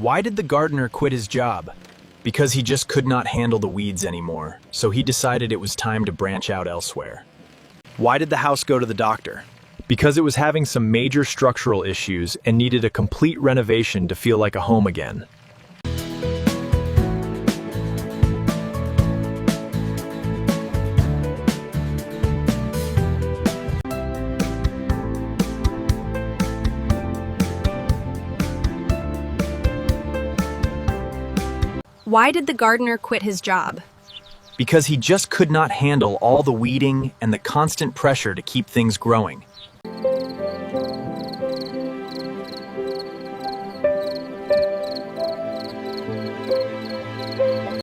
Why did the gardener quit his job? Because he just could not handle the weeds anymore, so he decided it was time to branch out elsewhere. Why did the house go to the doctor? Because it was having some major structural issues and needed a complete renovation to feel like a home again. Why did the gardener quit his job? Because he just could not handle all the weeding and the constant pressure to keep things growing.